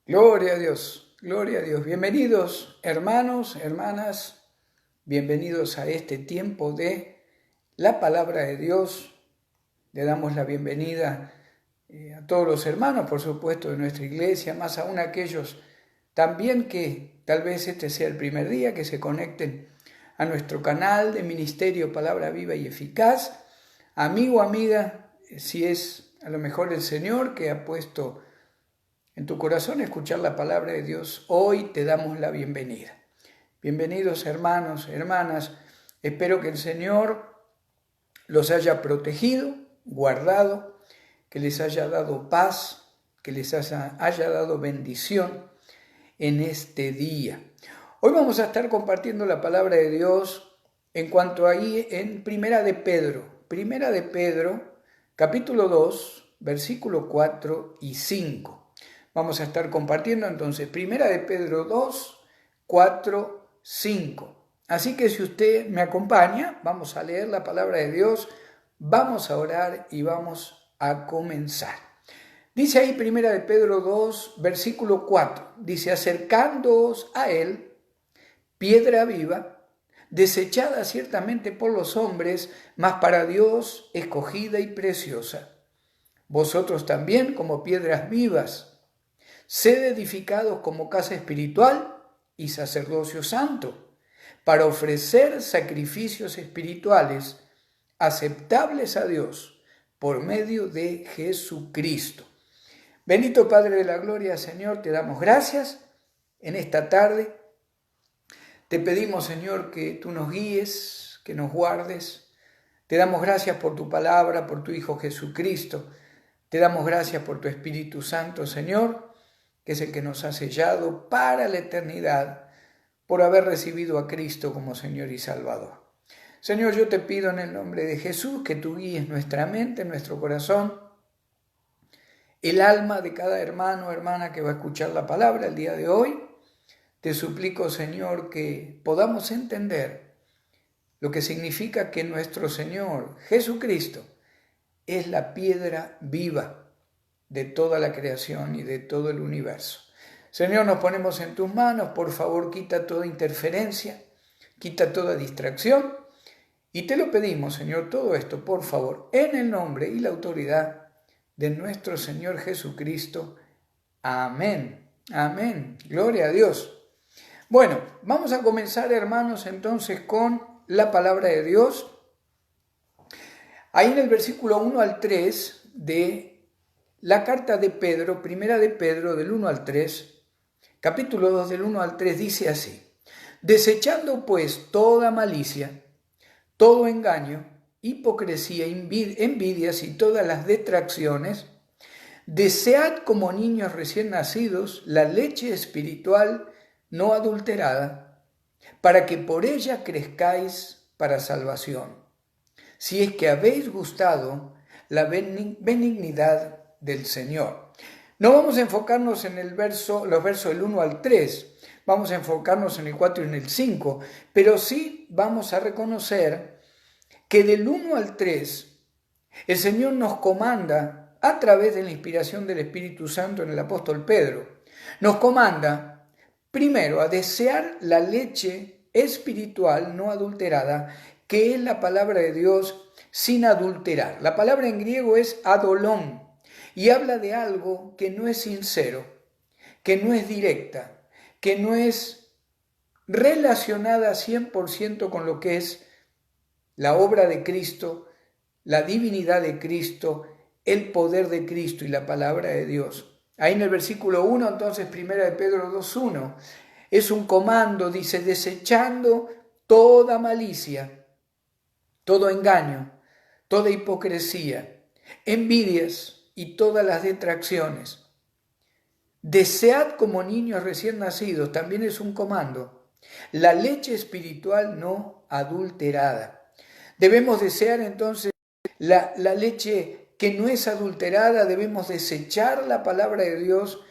Gloria a Dios, gloria a Dios. Bienvenidos hermanos, hermanas, bienvenidos a este tiempo de la palabra de Dios. Le damos la bienvenida a todos los hermanos, por supuesto, de nuestra iglesia, más aún a aquellos también que tal vez este sea el primer día que se conecten a nuestro canal de Ministerio Palabra Viva y Eficaz. Amigo, amiga, si es a lo mejor el Señor que ha puesto en tu corazón escuchar la palabra de Dios, hoy te damos la bienvenida. Bienvenidos hermanos, hermanas. Espero que el Señor los haya protegido, guardado, que les haya dado paz, que les haya dado bendición en este día. Hoy vamos a estar compartiendo la palabra de Dios en cuanto ahí en Primera de Pedro, capítulo 2, versículo 4 y 5. Vamos a estar compartiendo entonces Primera de Pedro 2, 4, 5. Así que si usted me acompaña, vamos a leer la palabra de Dios, vamos a orar y vamos a comenzar. Dice ahí Primera de Pedro 2, versículo 4. Dice, acercándoos a él, piedra viva, desechada ciertamente por los hombres, mas para Dios escogida y preciosa. Vosotros también como piedras vivas, sed edificados como casa espiritual y sacerdocio santo, para ofrecer sacrificios espirituales aceptables a Dios por medio de Jesucristo. Bendito Padre de la Gloria, Señor, te damos gracias en esta tarde. Te pedimos, Señor, que tú nos guíes, que nos guardes. Te damos gracias por tu palabra, por tu Hijo Jesucristo. Te damos gracias por tu Espíritu Santo, Señor, que es el que nos ha sellado para la eternidad por haber recibido a Cristo como Señor y Salvador. Señor, yo te pido en el nombre de Jesús que tú guíes nuestra mente, nuestro corazón, el alma de cada hermano o hermana que va a escuchar la palabra el día de hoy. Te suplico, Señor, que podamos entender lo que significa que nuestro Señor Jesucristo es la piedra viva de toda la creación y de todo el universo. Señor, nos ponemos en tus manos, por favor, quita toda interferencia, quita toda distracción, y te lo pedimos, Señor, todo esto, por favor, en el nombre y la autoridad de nuestro Señor Jesucristo. Amén, amén, gloria a Dios. Bueno, vamos a comenzar, hermanos, entonces con la palabra de Dios. Ahí en el versículo 1 al 3 de la carta de Pedro, Primera de Pedro, del 1 al 3, capítulo 2, del 1 al 3, dice así: desechando pues toda malicia, todo engaño, hipocresía, envidias y todas las detracciones, desead como niños recién nacidos la leche espiritual no adulterada, para que por ella crezcáis para salvación, si es que habéis gustado la benignidad del Señor. No vamos a enfocarnos en los versos del 1 al 3, vamos a enfocarnos en el 4 y en el 5, pero sí vamos a reconocer que del 1 al 3 el Señor nos comanda a través de la inspiración del Espíritu Santo en el apóstol Pedro. Nos comanda primero a desear la leche espiritual no adulterada, que es la palabra de Dios sin adulterar. La palabra en griego es adolón y habla de algo que no es sincero, que no es directa, que no es relacionada 100% con lo que es la obra de Cristo, la divinidad de Cristo, el poder de Cristo y la palabra de Dios. Ahí en el versículo 1, entonces, Primera de Pedro 2:1, es un comando, dice, desechando toda malicia, todo engaño, toda hipocresía, envidias y todas las detracciones. Desead como niños recién nacidos, también es un comando, la leche espiritual no adulterada. Debemos desear entonces la leche que no es adulterada, debemos desechar la palabra de Dios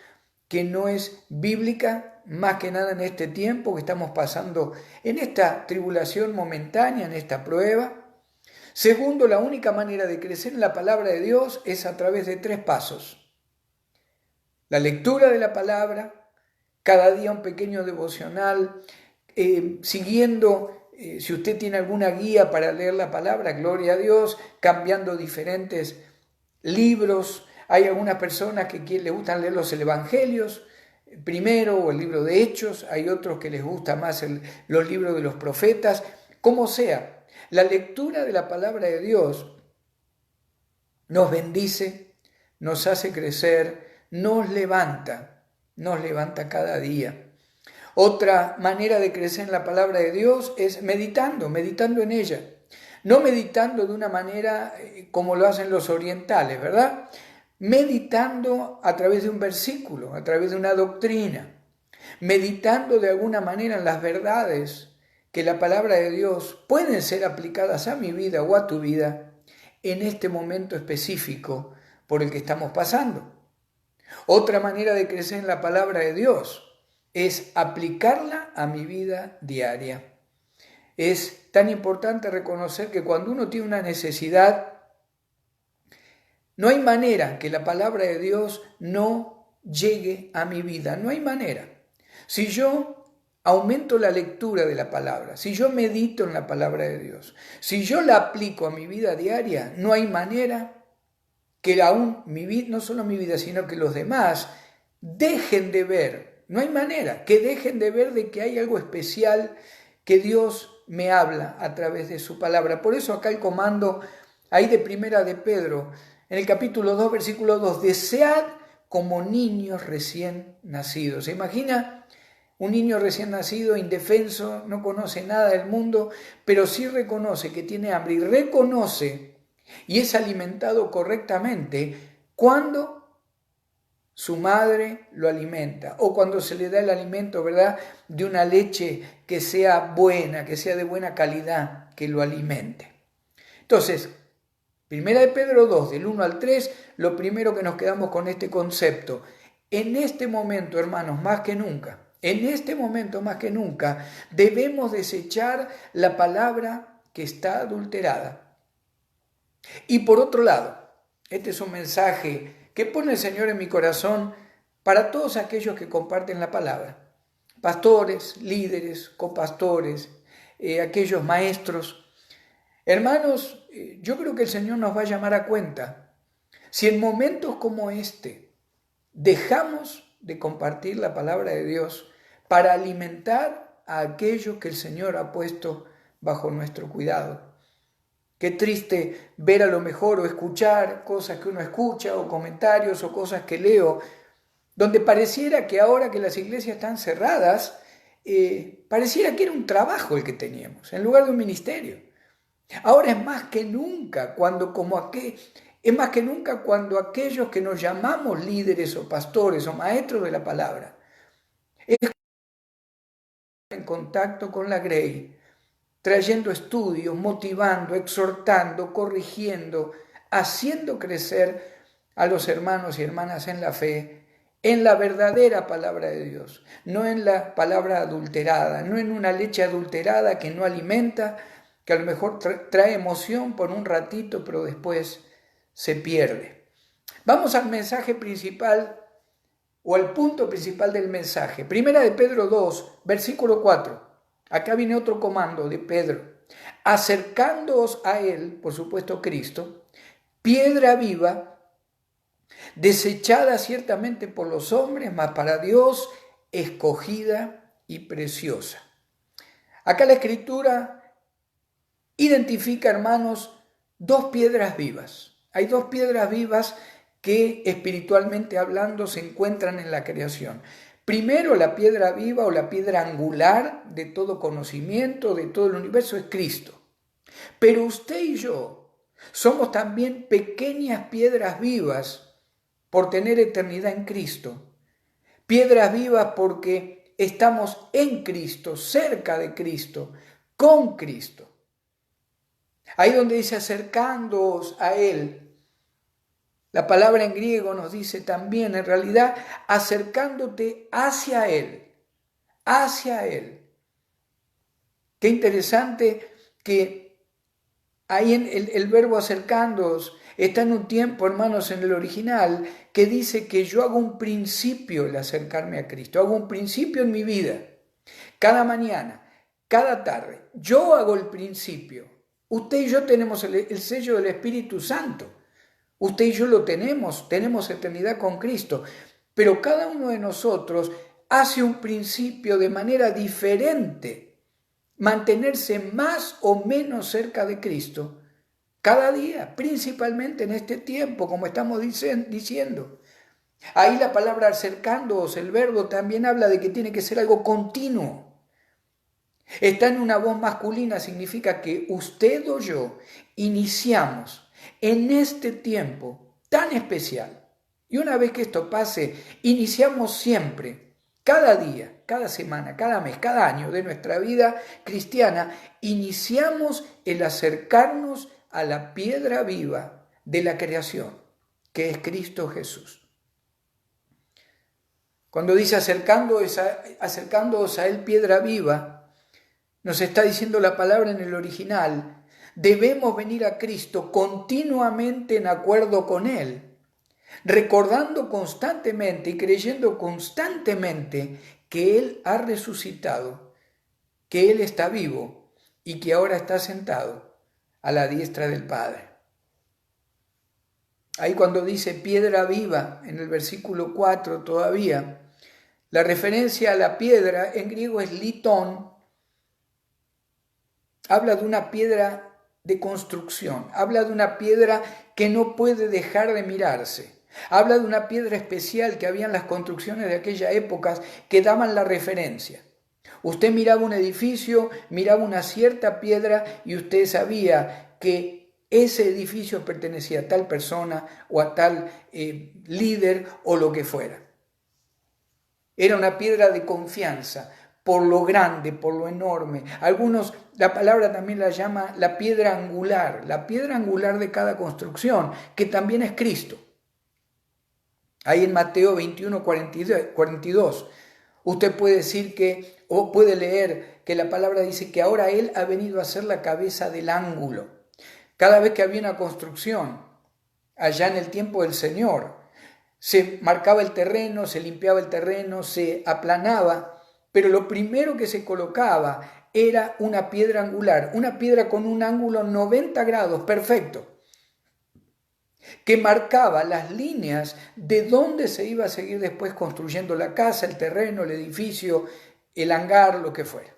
que no es bíblica, más que nada en este tiempo que estamos pasando, en esta tribulación momentánea, en esta prueba. Segundo, la única manera de crecer en la palabra de Dios es a través de 3 pasos. La lectura de la palabra, cada día un pequeño devocional, siguiendo, si usted tiene alguna guía para leer la palabra, gloria a Dios, cambiando diferentes libros. Hay algunas personas que les gustan leer los evangelios primero o el libro de Hechos, hay otros que les gusta más los libros de los profetas, como sea. La lectura de la palabra de Dios nos bendice, nos hace crecer, nos levanta cada día. Otra manera de crecer en la palabra de Dios es meditando en ella. No meditando de una manera como lo hacen los orientales, ¿verdad? Meditando a través de un versículo, a través de una doctrina. Meditando de alguna manera en las verdades que la palabra de Dios pueden ser aplicadas a mi vida o a tu vida en este momento específico por el que estamos pasando. Otra manera de crecer en la palabra de Dios es aplicarla a mi vida diaria. Es tan importante reconocer que cuando uno tiene una necesidad, no hay manera que la palabra de Dios no llegue a mi vida, no hay manera. Si yo aumento la lectura de la palabra, si yo medito en la palabra de Dios, si yo la aplico a mi vida diaria, no hay manera que aún mi vida, no solo mi vida, sino que los demás dejen de ver, no hay manera que dejen de ver de que hay algo especial que Dios me habla a través de su palabra. Por eso acá el comando ahí de Primera de Pedro, en el capítulo 2, versículo 2, desead como niños recién nacidos. ¿Se imagina? Un niño recién nacido, indefenso, no conoce nada del mundo, pero sí reconoce que tiene hambre y reconoce y es alimentado correctamente cuando su madre lo alimenta o cuando se le da el alimento, ¿verdad?, de una leche que sea buena, que sea de buena calidad, que lo alimente. Entonces, Primera de Pedro 2, del 1 al 3, lo primero que nos quedamos con este concepto. En este momento, hermanos, más que nunca, debemos desechar la palabra que está adulterada. Y por otro lado, este es un mensaje que pone el Señor en mi corazón para todos aquellos que comparten la palabra. Pastores, líderes, copastores, aquellos maestros. Hermanos, yo creo que el Señor nos va a llamar a cuenta. Si en momentos como este dejamos de compartir la palabra de Dios para alimentar a aquellos que el Señor ha puesto bajo nuestro cuidado. Qué triste ver a lo mejor o escuchar cosas que uno escucha o comentarios o cosas que leo, donde pareciera que ahora que las iglesias están cerradas, pareciera que era un trabajo el que teníamos, en lugar de un ministerio. Ahora es más que nunca cuando aquellos que nos llamamos líderes o pastores o maestros de la palabra, es en contacto con la grey, trayendo estudios, motivando, exhortando, corrigiendo, haciendo crecer a los hermanos y hermanas en la fe, en la verdadera palabra de Dios, no en la palabra adulterada, no en una leche adulterada que no alimenta, que a lo mejor trae emoción por un ratito, pero después se pierde. Vamos al mensaje principal o al punto principal del mensaje. Primera de Pedro 2, versículo 4. Acá viene otro comando de Pedro. Acercándoos a él, por supuesto Cristo, piedra viva, desechada ciertamente por los hombres, mas para Dios escogida y preciosa. Acá la Escritura identifica, hermanos, dos piedras vivas. Hay dos piedras vivas que espiritualmente hablando se encuentran en la creación. Primero, la piedra viva o la piedra angular de todo conocimiento, de todo el universo, es Cristo. Pero usted y yo somos también pequeñas piedras vivas por tener eternidad en Cristo. Piedras vivas porque estamos en Cristo, cerca de Cristo, con Cristo. Ahí donde dice acercándoos a Él. La palabra en griego nos dice también, en realidad, acercándote hacia Él, hacia Él. Qué interesante que ahí en el verbo acercándoos Está en un tiempo, hermanos, en el original, que dice que yo hago un principio al acercarme a Cristo, hago un principio en mi vida. Cada mañana, cada tarde, yo hago el principio. Usted y yo tenemos el sello del Espíritu Santo. Usted y yo lo tenemos eternidad con Cristo. Pero cada uno de nosotros hace un principio de manera diferente. Mantenerse más o menos cerca de Cristo cada día, principalmente en este tiempo, como estamos diciendo. Ahí la palabra acercándoos, el verbo también habla de que tiene que ser algo continuo. Está en una voz masculina, significa que usted o yo iniciamos en este tiempo tan especial. Y una vez que esto pase, iniciamos siempre, cada día, cada semana, cada mes, cada año de nuestra vida cristiana, iniciamos el acercarnos a la piedra viva de la creación, que es Cristo Jesús. Cuando dice acercándoos a Él, piedra viva, nos está diciendo la palabra en el original, debemos venir a Cristo continuamente en acuerdo con Él, recordando constantemente y creyendo constantemente que Él ha resucitado, que Él está vivo y que ahora está sentado a la diestra del Padre. Ahí cuando dice piedra viva, en el versículo 4 todavía, la referencia a la piedra en griego es litón, habla de una piedra de construcción, habla de una piedra que no puede dejar de mirarse, habla de una piedra especial que había en las construcciones de aquella época que daban la referencia. Usted miraba un edificio, miraba una cierta piedra y usted sabía que ese edificio pertenecía a tal persona o a tal líder o lo que fuera. Era una piedra de confianza por lo grande, por lo enorme. Algunos, la palabra también la llama la piedra angular de cada construcción, que también es Cristo. Ahí en Mateo 21, 42, usted puede decir que, o puede leer que la palabra dice que ahora Él ha venido a ser la cabeza del ángulo. Cada vez que había una construcción, allá en el tiempo del Señor, se marcaba el terreno, se limpiaba el terreno, se aplanaba, pero lo primero que se colocaba era una piedra angular, una piedra con un ángulo 90 grados, perfecto, que marcaba las líneas de dónde se iba a seguir después construyendo la casa, el terreno, el edificio, el hangar, lo que fuera.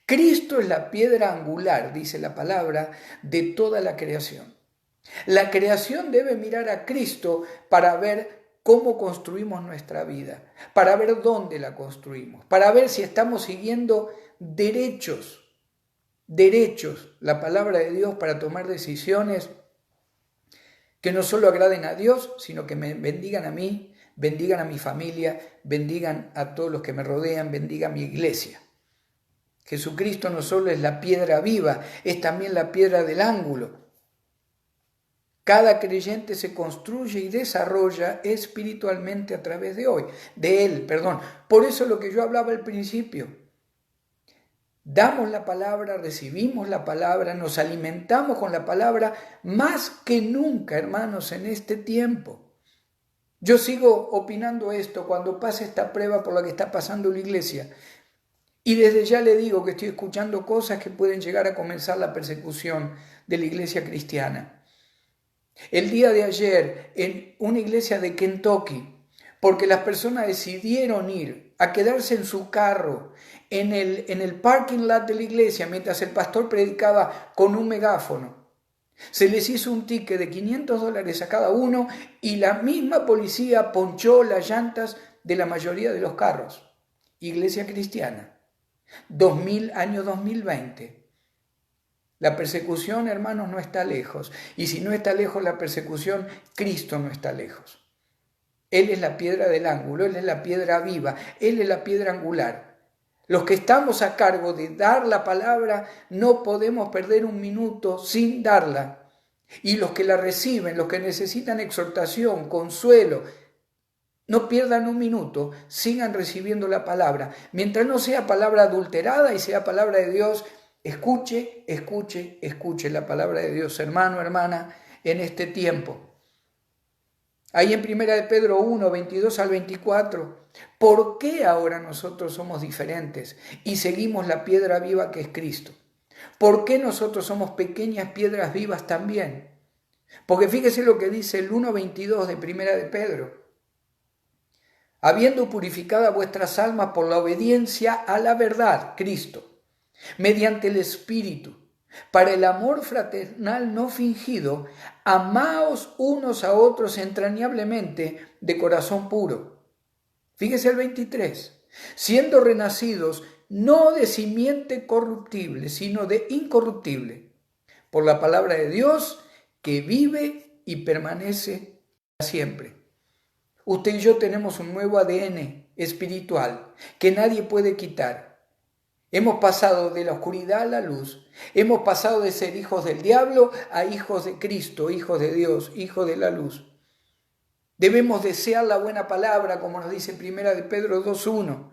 Cristo es la piedra angular, dice la palabra, de toda la creación. La creación debe mirar a Cristo para ver cómo construimos nuestra vida, para ver dónde la construimos, para ver si estamos siguiendo derechos, la palabra de Dios para tomar decisiones que no solo agraden a Dios, sino que me bendigan a mí, bendigan a mi familia, bendigan a todos los que me rodean, bendiga a mi iglesia. Jesucristo no solo es la piedra viva, es también la piedra del ángulo. Cada creyente se construye y desarrolla espiritualmente a través de él. Por eso lo que yo hablaba al principio. Damos la palabra, recibimos la palabra, nos alimentamos con la palabra más que nunca, hermanos, en este tiempo. Yo sigo opinando esto cuando pasa esta prueba por la que está pasando la iglesia. Y desde ya le digo que estoy escuchando cosas que pueden llegar a comenzar la persecución de la iglesia cristiana. El día de ayer, en una iglesia de Kentucky, porque las personas decidieron ir a quedarse en su carro, en el parking lot de la iglesia, mientras el pastor predicaba con un megáfono. Se les hizo un ticket de $500 a cada uno y la misma policía ponchó las llantas de la mayoría de los carros. Iglesia cristiana. Año 2020. La persecución, hermanos, no está lejos. Y si no está lejos la persecución, Cristo no está lejos. Él es la piedra del ángulo, Él es la piedra viva, Él es la piedra angular. Los que estamos a cargo de dar la palabra, no podemos perder un minuto sin darla. Y los que la reciben, los que necesitan exhortación, consuelo, no pierdan un minuto, sigan recibiendo la palabra. Mientras no sea palabra adulterada y sea palabra de Dios, escuche la palabra de Dios, hermano, hermana, en este tiempo. Ahí en 1 de Pedro 1, 22 al 24, ¿por qué ahora nosotros somos diferentes y seguimos la piedra viva que es Cristo? ¿Por qué nosotros somos pequeñas piedras vivas también? Porque fíjese lo que dice el 1.22 de 1 de Pedro. Habiendo purificado vuestras almas por la obediencia a la verdad, Cristo, mediante el Espíritu, para el amor fraternal no fingido, amaos unos a otros entrañablemente de corazón puro. Fíjese el 23. Siendo renacidos no de simiente corruptible, sino de incorruptible, por la palabra de Dios que vive y permanece siempre. Usted y yo tenemos un nuevo ADN espiritual que nadie puede quitar. Hemos pasado de la oscuridad a la luz. Hemos pasado de ser hijos del diablo a hijos de Cristo, hijos de Dios, hijos de la luz. Debemos desear la buena palabra, como nos dice 1 de Pedro 2.1.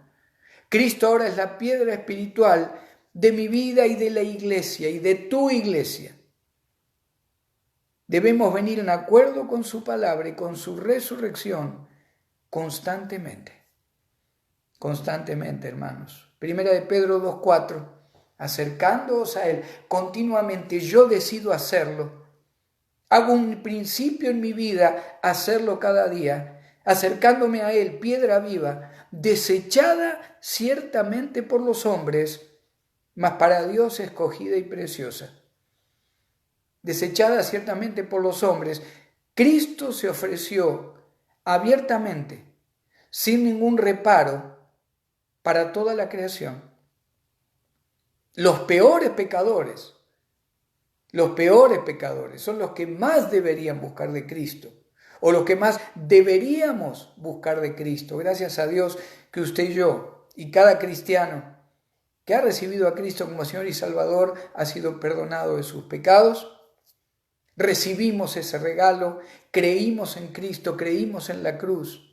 Cristo ahora es la piedra espiritual de mi vida y de la iglesia y de tu iglesia. Debemos venir en acuerdo con su palabra y con su resurrección constantemente. Constantemente, hermanos. 1 de Pedro 2.4, acercándoos a Él continuamente, yo decido hacerlo. Hago un principio en mi vida, hacerlo cada día, acercándome a Él, piedra viva, desechada ciertamente por los hombres, mas para Dios escogida y preciosa. Desechada ciertamente por los hombres, Cristo se ofreció abiertamente, sin ningún reparo, para toda la creación. Los peores pecadores son los que más deberían buscar de Cristo, o los que más deberíamos buscar de Cristo. Gracias a Dios que usted y yo, y cada cristiano que ha recibido a Cristo como Señor y Salvador, ha sido perdonado de sus pecados. Recibimos ese regalo, creímos en Cristo, creímos en la cruz.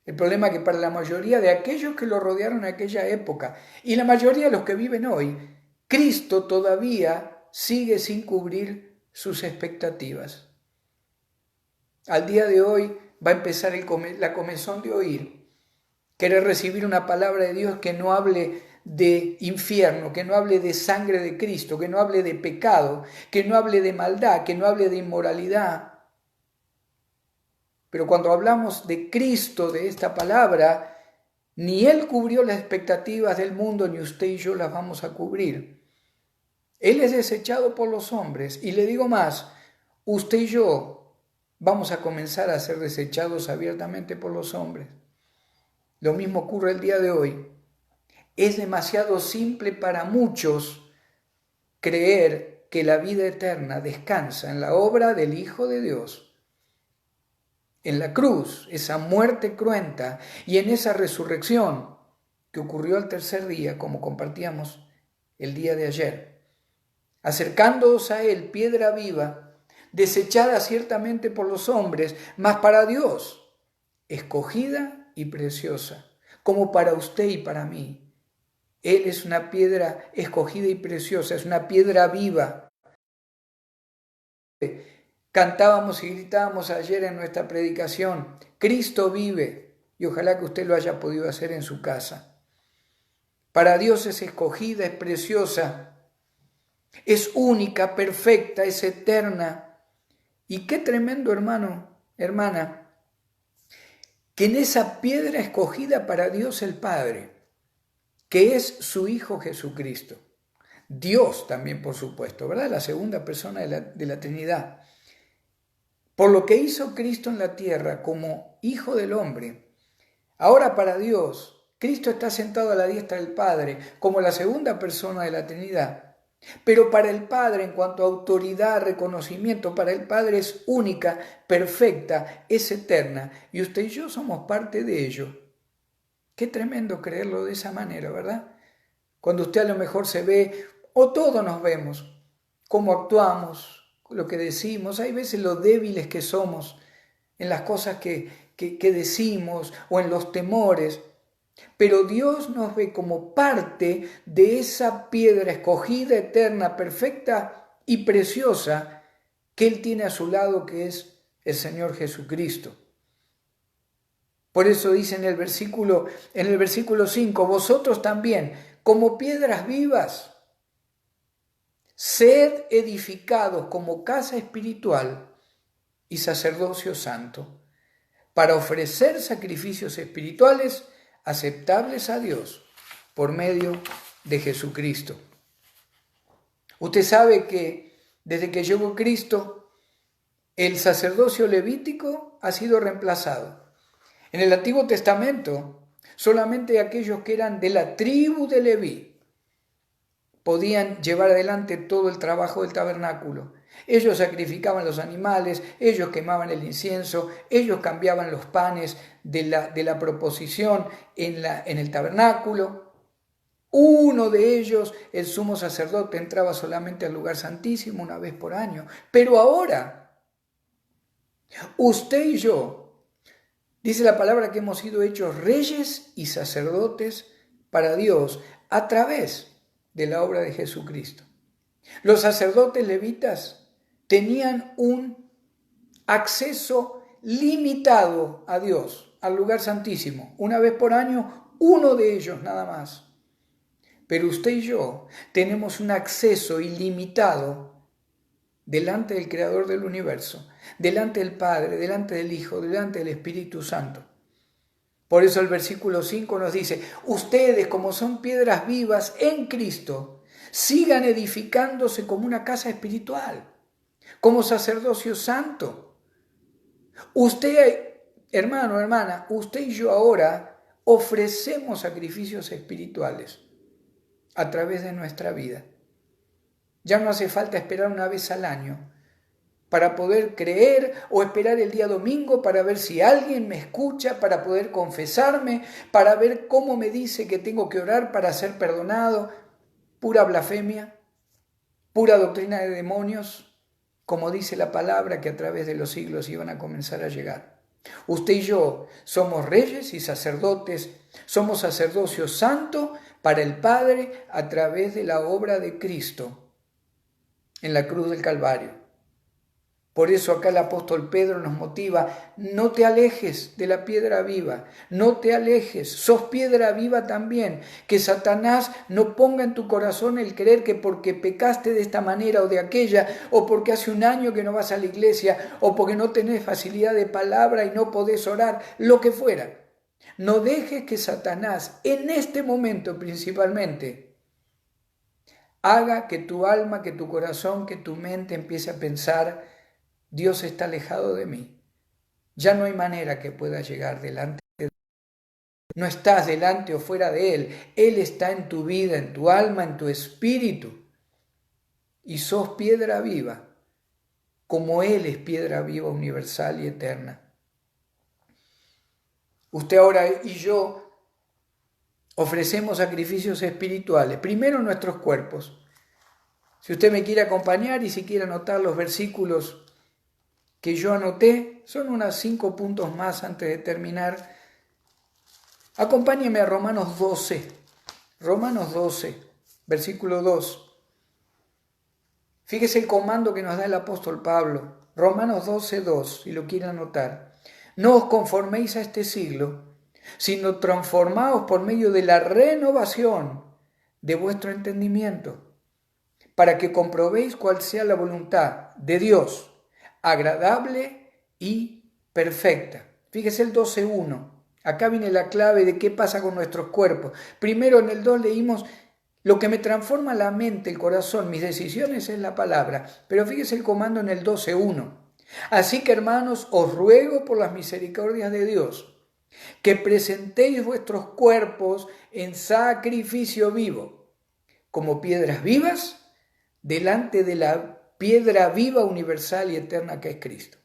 El problema es que para la mayoría de aquellos que lo rodearon en aquella época, y la mayoría de los que viven hoy, Cristo todavía sigue sin cubrir sus expectativas. Al día de hoy va a empezar la comezón de oír, querer recibir una palabra de Dios que no hable de infierno, que no hable de sangre de Cristo, que no hable de pecado, que no hable de maldad, que no hable de inmoralidad. Pero cuando hablamos de Cristo, de esta palabra, ni Él cubrió las expectativas del mundo, ni usted y yo las vamos a cubrir. Él es desechado por los hombres. Y le digo más, usted y yo vamos a comenzar a ser desechados abiertamente por los hombres. Lo mismo ocurre el día de hoy. Es demasiado simple para muchos creer que la vida eterna descansa en la obra del Hijo de Dios, en la cruz, esa muerte cruenta, y en esa resurrección que ocurrió al tercer día, como compartíamos el día de ayer. Acercándoos a Él, piedra viva, desechada ciertamente por los hombres, mas para Dios, escogida y preciosa, como para usted y para mí. Él es una piedra escogida y preciosa, es una piedra viva. Cantábamos y gritábamos ayer en nuestra predicación, Cristo vive, y ojalá que usted lo haya podido hacer en su casa. Para Dios es escogida, es preciosa, es única, perfecta, es eterna. Y qué tremendo, hermano, hermana, que en esa piedra escogida para Dios el Padre, que es su Hijo Jesucristo, Dios también, por supuesto, ¿verdad? La segunda persona de la Trinidad. Por lo que hizo Cristo en la tierra como Hijo del hombre, ahora para Dios, Cristo está sentado a la diestra del Padre como la segunda persona de la Trinidad. Pero para el Padre, en cuanto a autoridad, reconocimiento, para el Padre es única, perfecta, es eterna. Y usted y yo somos parte de ello. Qué tremendo creerlo de esa manera, ¿verdad? Cuando usted a lo mejor se ve, o todos nos vemos, cómo actuamos, lo que decimos, hay veces lo débiles que somos en las cosas que decimos o en los temores, pero Dios nos ve como parte de esa piedra escogida, eterna, perfecta y preciosa que Él tiene a su lado, que es el Señor Jesucristo. Por eso dice en el versículo 5, vosotros también, como piedras vivas, sed edificados como casa espiritual y sacerdocio santo, para ofrecer sacrificios espirituales aceptables a Dios por medio de Jesucristo. Usted sabe que desde que llegó Cristo, el sacerdocio levítico ha sido reemplazado. En el Antiguo Testamento, solamente aquellos que eran de la tribu de Leví podían llevar adelante todo el trabajo del tabernáculo. Ellos sacrificaban los animales, ellos quemaban el incienso, ellos cambiaban los panes de la proposición en el tabernáculo. Uno de ellos, el sumo sacerdote, entraba solamente al lugar santísimo una vez por año. Pero ahora, usted y yo, dice la palabra que hemos sido hechos reyes y sacerdotes para Dios a través de la obra de Jesucristo. Los sacerdotes levitas tenían un acceso limitado a Dios, al lugar santísimo. Una vez por año, uno de ellos nada más. Pero usted y yo tenemos un acceso ilimitado delante del Creador del universo, delante del Padre, delante del Hijo, delante del Espíritu Santo. Por eso el versículo 5 nos dice, ustedes como son piedras vivas en Cristo, sigan edificándose como una casa espiritual, como sacerdocio santo. Usted, hermano, hermana, usted y yo ahora ofrecemos sacrificios espirituales a través de nuestra vida. Ya no hace falta esperar una vez al año para poder creer o esperar el día domingo para ver si alguien me escucha, para poder confesarme, para ver cómo me dice que tengo que orar para ser perdonado. Pura blasfemia, pura doctrina de demonios, como dice la palabra que a través de los siglos iban a comenzar a llegar. Usted y yo somos reyes y sacerdotes, somos sacerdocio santo para el Padre a través de la obra de Cristo en la cruz del Calvario. Por eso acá el apóstol Pedro nos motiva, no te alejes de la piedra viva, no te alejes, sos piedra viva también, que Satanás no ponga en tu corazón el creer que porque pecaste de esta manera o de aquella, o porque hace un año que no vas a la iglesia, o porque no tenés facilidad de palabra y no podés orar, lo que fuera. No dejes que Satanás, en este momento principalmente, haga que tu alma, que tu corazón, que tu mente empiece a pensar, Dios está alejado de mí. Ya no hay manera que pueda llegar delante de Él. No estás delante o fuera de Él. Él está en tu vida, en tu alma, en tu espíritu. Y sos piedra viva, como Él es piedra viva universal y eterna. Usted ahora y yo ofrecemos sacrificios espirituales. Primero nuestros cuerpos. Si usted me quiere acompañar y si quiere anotar los versículos que yo anoté, son unos 5 puntos más antes de terminar. Acompáñeme a Romanos 12, versículo 2. Fíjese el comando que nos da el apóstol Pablo. Romanos 12, 2, si lo quieren anotar. No os conforméis a este siglo, sino transformaos por medio de la renovación de vuestro entendimiento, para que comprobéis cuál sea la voluntad de Dios, agradable y perfecta. Fíjese el 12.1. Acá viene la clave de qué pasa con nuestros cuerpos. Primero en el 2 leímos, lo que me transforma la mente, el corazón, mis decisiones es la palabra. Pero fíjese el comando en el 12.1. Así que hermanos, os ruego por las misericordias de Dios, que presentéis vuestros cuerpos en sacrificio vivo, como piedras vivas, delante de la piedra viva, universal y eterna que es Cristo.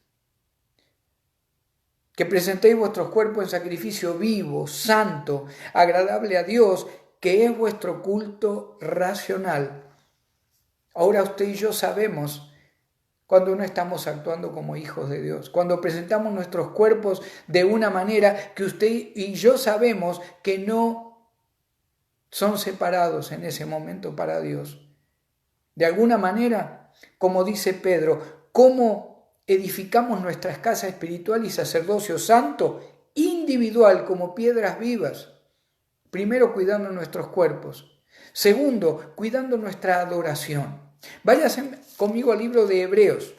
Que presentéis vuestros cuerpos en sacrificio vivo, santo, agradable a Dios, que es vuestro culto racional. Ahora usted y yo sabemos cuando no estamos actuando como hijos de Dios, cuando presentamos nuestros cuerpos de una manera que usted y yo sabemos que no son separados en ese momento para Dios. De alguna manera, como dice Pedro, cómo edificamos nuestras casas espiritual y sacerdocio santo, individual, como piedras vivas. Primero, cuidando nuestros cuerpos. Segundo, cuidando nuestra adoración. Váyase conmigo al libro de Hebreos.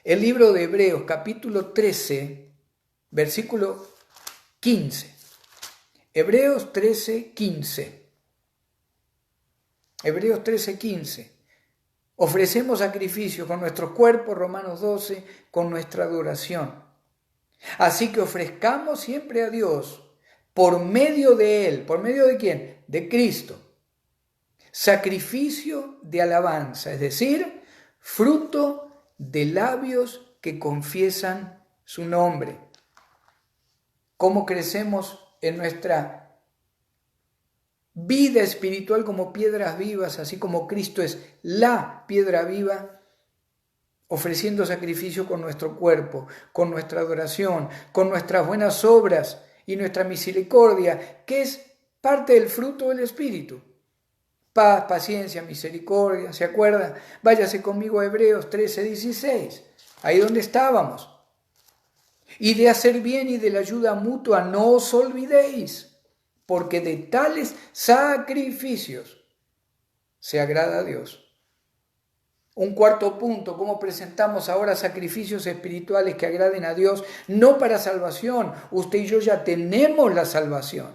El libro de Hebreos, capítulo 13, versículo 15. Hebreos 13, 15. Hebreos 13, 15. Ofrecemos sacrificio con nuestros cuerpos, Romanos 12, con nuestra adoración. Así que ofrezcamos siempre a Dios, por medio de Él. ¿Por medio de quién? De Cristo. Sacrificio de alabanza, es decir, fruto de labios que confiesan su nombre. ¿Cómo crecemos en nuestra vida espiritual como piedras vivas, así como Cristo es la piedra viva? Ofreciendo sacrificio con nuestro cuerpo, con nuestra adoración, con nuestras buenas obras y nuestra misericordia, que es parte del fruto del Espíritu. Paz, paciencia, misericordia, ¿se acuerda? Váyase conmigo a Hebreos 13, 16, ahí donde estábamos. Y de hacer bien y de la ayuda mutua no os olvidéis, porque de tales sacrificios se agrada a Dios. Un cuarto punto, cómo presentamos ahora sacrificios espirituales que agraden a Dios, no para salvación. Usted y yo ya tenemos la salvación,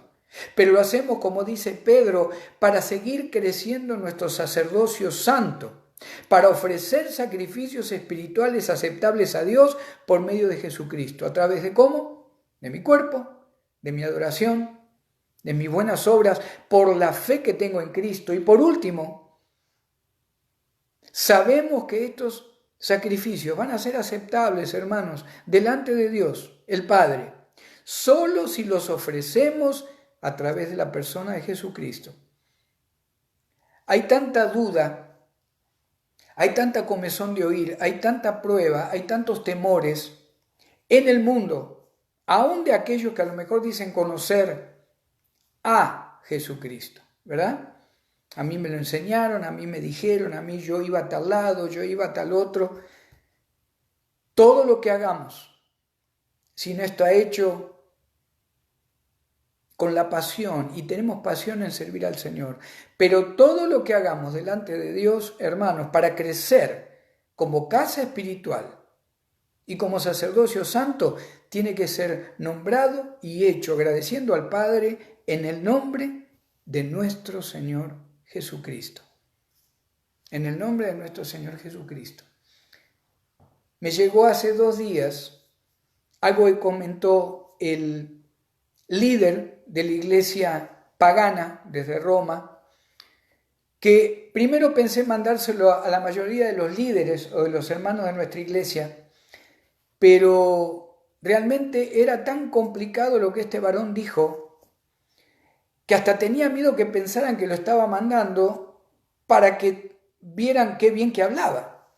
pero lo hacemos, como dice Pedro, para seguir creciendo en nuestro sacerdocio santo, para ofrecer sacrificios espirituales aceptables a Dios por medio de Jesucristo. ¿A través de cómo? De mi cuerpo, de mi adoración, de mis buenas obras, por la fe que tengo en Cristo. Y por último, sabemos que estos sacrificios van a ser aceptables, hermanos, delante de Dios, el Padre, solo si los ofrecemos a través de la persona de Jesucristo. Hay tanta duda, hay tanta comezón de oír, hay tanta prueba, hay tantos temores en el mundo, aún de aquellos que a lo mejor dicen conocer a Jesucristo, ¿verdad? A mí me lo enseñaron, a mí me dijeron, a mí yo iba a tal lado, yo iba a tal otro. Todo lo que hagamos, si no está hecho con la pasión, y tenemos pasión en servir al Señor, pero todo lo que hagamos delante de Dios, hermanos, para crecer como casa espiritual y como sacerdocio santo, tiene que ser nombrado y hecho agradeciendo al Padre en el nombre de nuestro Señor Jesucristo. En el nombre de nuestro Señor Jesucristo. Me llegó hace 2 días algo que comentó el líder de la iglesia pagana desde Roma, que primero pensé mandárselo a la mayoría de los líderes o de los hermanos de nuestra iglesia, pero realmente era tan complicado lo que este varón dijo, que hasta tenía miedo que pensaran que lo estaba mandando para que vieran qué bien que hablaba.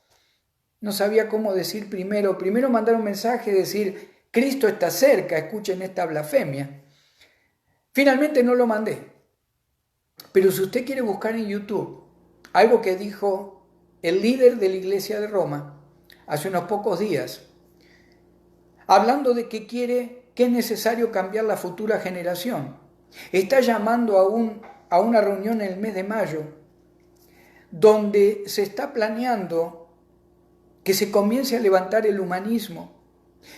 No sabía cómo decir primero mandar un mensaje, decir, Cristo está cerca, escuchen esta blasfemia. Finalmente no lo mandé, pero si usted quiere buscar en YouTube algo que dijo el líder de la iglesia de Roma hace unos pocos días, hablando de que es necesario cambiar la futura generación, está llamando a una reunión en el mes de mayo, donde se está planeando que se comience a levantar el humanismo,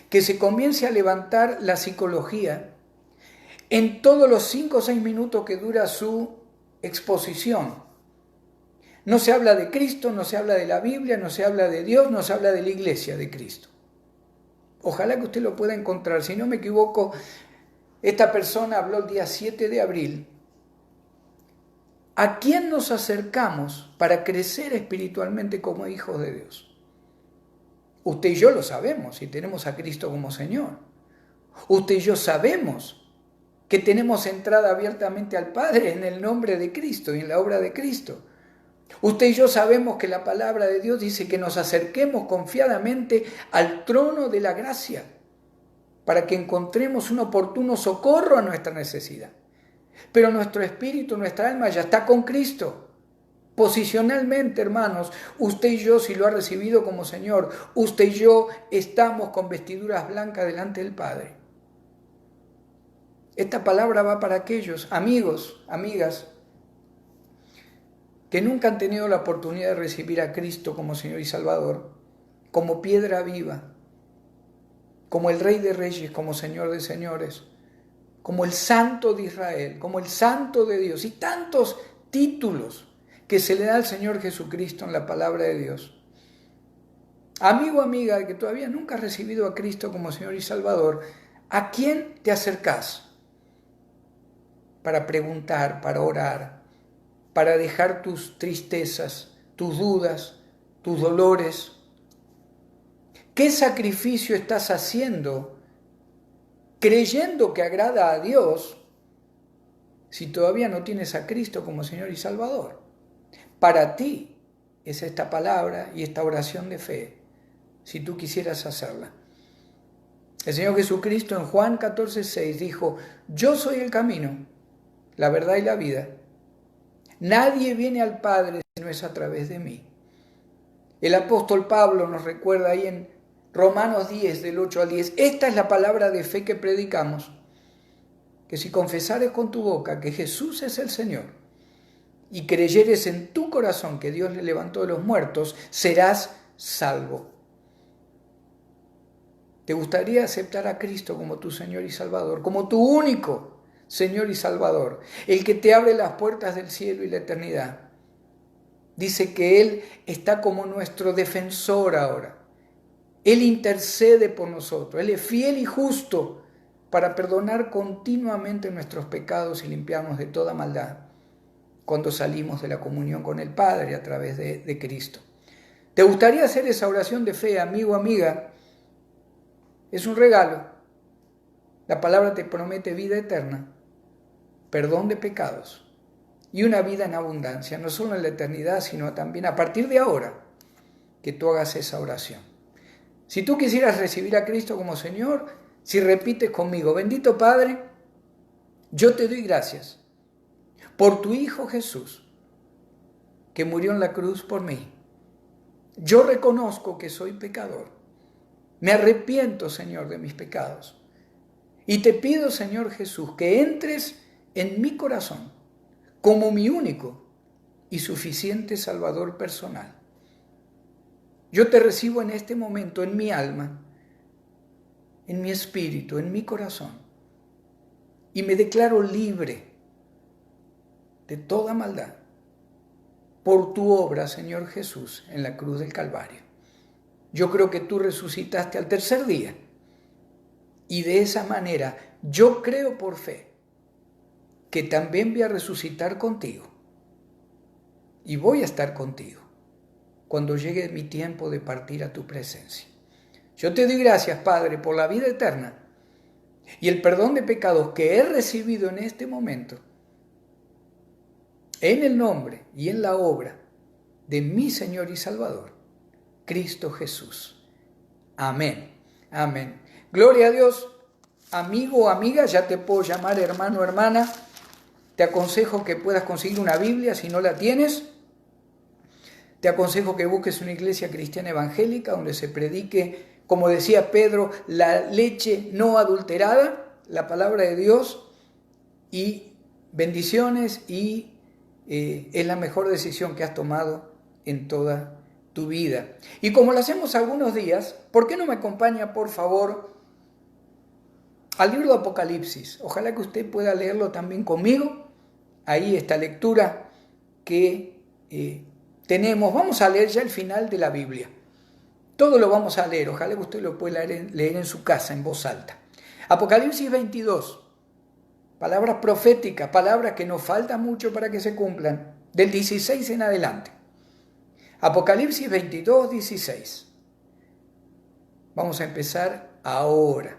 que se comience a levantar la psicología, en todos los 5 o 6 minutos que dura su exposición. No se habla de Cristo, no se habla de la Biblia, no se habla de Dios, no se habla de la iglesia de Cristo. Ojalá que usted lo pueda encontrar. Si no me equivoco, esta persona habló el día 7 de abril. ¿A quién nos acercamos para crecer espiritualmente como hijos de Dios? Usted y yo lo sabemos y tenemos a Cristo como Señor. Usted y yo sabemos que tenemos entrada abiertamente al Padre en el nombre de Cristo y en la obra de Cristo. Usted y yo sabemos que la palabra de Dios dice que nos acerquemos confiadamente al trono de la gracia para que encontremos un oportuno socorro a nuestra necesidad. Pero nuestro espíritu, nuestra alma ya está con Cristo. Posicionalmente, hermanos, usted y yo, si lo ha recibido como Señor, usted y yo estamos con vestiduras blancas delante del Padre. Esta palabra va para aquellos amigos, amigas, que nunca han tenido la oportunidad de recibir a Cristo como Señor y Salvador, como piedra viva, como el Rey de Reyes, como Señor de Señores, como el Santo de Israel, como el Santo de Dios, y tantos títulos que se le da al Señor Jesucristo en la palabra de Dios. Amigo, amiga, que todavía nunca has recibido a Cristo como Señor y Salvador, ¿a quién te acercás para preguntar, para orar, para dejar tus tristezas, tus dudas, tus dolores? ¿Qué sacrificio estás haciendo creyendo que agrada a Dios si todavía no tienes a Cristo como Señor y Salvador? Para ti es esta palabra y esta oración de fe, si tú quisieras hacerla. El Señor Jesucristo en Juan 14:6 dijo: yo soy el camino, la verdad y la vida. Nadie viene al Padre si no es a través de mí. El apóstol Pablo nos recuerda ahí en Romanos 10, del 8 al 10, esta es la palabra de fe que predicamos, que si confesares con tu boca que Jesús es el Señor y creyeres en tu corazón que Dios le levantó de los muertos, serás salvo. ¿Te gustaría aceptar a Cristo como tu Señor y Salvador, como tu único Señor y Salvador, el que te abre las puertas del cielo y la eternidad? Dice que Él está como nuestro defensor ahora. Él intercede por nosotros. Él es fiel y justo para perdonar continuamente nuestros pecados y limpiarnos de toda maldad cuando salimos de la comunión con el Padre a través de Cristo. ¿Te gustaría hacer esa oración de fe, amigo, amiga? Es un regalo. La palabra te promete vida eterna, perdón de pecados y una vida en abundancia, no solo en la eternidad, sino también a partir de ahora que tú hagas esa oración. Si tú quisieras recibir a Cristo como Señor, si repites conmigo: bendito Padre, yo te doy gracias por tu Hijo Jesús, que murió en la cruz por mí. Yo reconozco que soy pecador. Me arrepiento, Señor, de mis pecados. Y te pido, Señor Jesús, que entres en mi corazón como mi único y suficiente Salvador personal. Yo te recibo en este momento en mi alma, en mi espíritu, en mi corazón, y me declaro libre de toda maldad por tu obra, Señor Jesús, en la cruz del Calvario. Yo creo que tú resucitaste al tercer día, y de esa manera yo creo por fe que también voy a resucitar contigo y voy a estar contigo cuando llegue mi tiempo de partir a tu presencia. Yo te doy gracias, Padre, por la vida eterna y el perdón de pecados que he recibido en este momento, en el nombre y en la obra de mi Señor y Salvador, Cristo Jesús. Amén. Amén. Gloria a Dios. Amigo o amiga, ya te puedo llamar hermano o hermana. Te aconsejo que puedas conseguir una Biblia si no la tienes. Te aconsejo que busques una iglesia cristiana evangélica donde se predique, como decía Pedro, la leche no adulterada, la palabra de Dios, y bendiciones, y es la mejor decisión que has tomado en toda tu vida. Y como lo hacemos algunos días, ¿por qué no me acompaña, por favor, al libro de Apocalipsis? Ojalá que usted pueda leerlo también conmigo. Ahí esta lectura que tenemos. Vamos a leer ya el final de la Biblia. Todo lo vamos a leer. Ojalá que usted lo pueda leer en su casa, en voz alta. Apocalipsis 22. Palabras proféticas, palabras que nos falta mucho para que se cumplan. Del 16 en adelante. Apocalipsis 22, 16. Vamos a empezar ahora.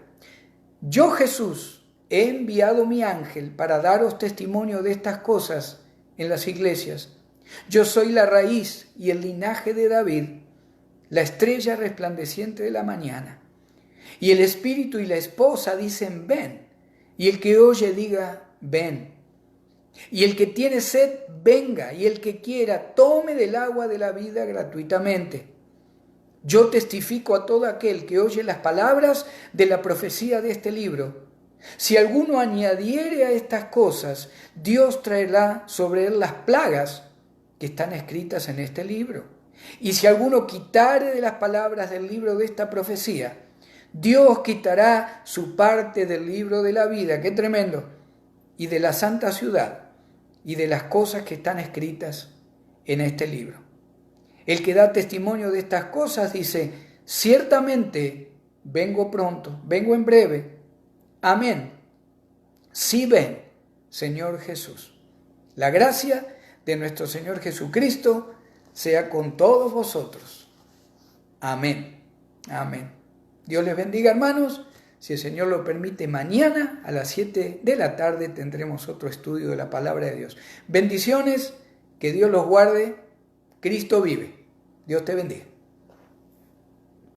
Yo, Jesús, he enviado mi ángel para daros testimonio de estas cosas en las iglesias. Yo soy la raíz y el linaje de David, la estrella resplandeciente de la mañana. Y el espíritu y la esposa dicen: ven. Y el que oye diga: ven. Y el que tiene sed, venga, y el que quiera, tome del agua de la vida gratuitamente. Yo testifico a todo aquel que oye las palabras de la profecía de este libro. Si alguno añadiere a estas cosas, Dios traerá sobre él las plagas que están escritas en este libro. Y si alguno quitare de las palabras del libro de esta profecía, Dios quitará su parte del libro de la vida, qué tremendo, y de la santa ciudad, y de las cosas que están escritas en este libro. El que da testimonio de estas cosas dice, ciertamente vengo pronto, vengo en breve. Amén. Sí ven, Señor Jesús. La gracia de nuestro Señor Jesucristo sea con todos vosotros. Amén. Amén. Dios les bendiga, hermanos. Si el Señor lo permite, mañana a las 7 de la tarde tendremos otro estudio de la palabra de Dios. Bendiciones, que Dios los guarde. Cristo vive. Dios te bendiga.